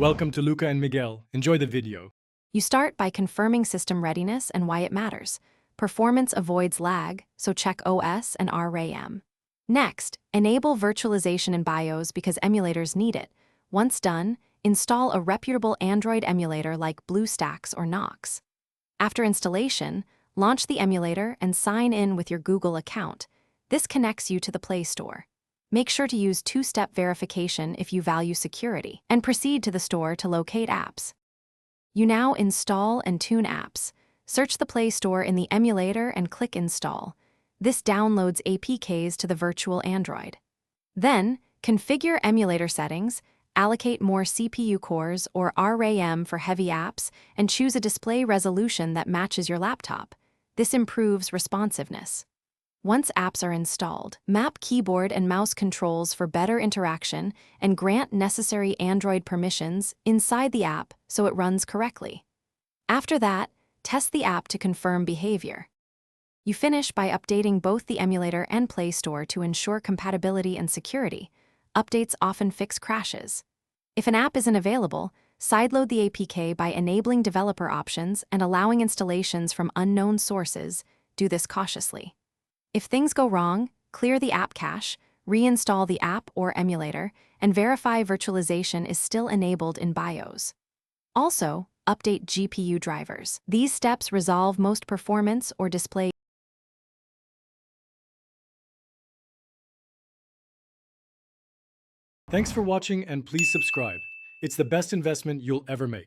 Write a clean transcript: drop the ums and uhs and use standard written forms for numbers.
Welcome to Luca and Miguel. Enjoy the video. You start by confirming system readiness and why it matters. Performance avoids lag, so check OS and RAM. Next, enable virtualization in BIOS because emulators need it. Once done, install a reputable Android emulator like BlueStacks or Nox. After installation, launch the emulator and sign in with your Google account. This connects you to the Play Store. Make sure to use two-step verification if you value security, and proceed to the store to locate apps. You now install and tune apps. Search the Play Store in the emulator and click Install. This downloads APKs to the virtual Android. Then, configure emulator settings, allocate more CPU cores or RAM for heavy apps, and choose a display resolution that matches your laptop. This improves responsiveness. Once apps are installed, map keyboard and mouse controls for better interaction and grant necessary Android permissions inside the app so it runs correctly. After that, test the app to confirm behavior. You finish by updating both the emulator and Play Store to ensure compatibility and security. Updates often fix crashes. If an app isn't available, sideload the APK by enabling developer options and allowing installations from unknown sources. Do this cautiously. If things go wrong, clear the app cache, reinstall the app or emulator, and verify virtualization is still enabled in BIOS. Also, update GPU drivers. These steps resolve most performance or display. Thanks for watching and please subscribe. It's the best investment you'll ever make.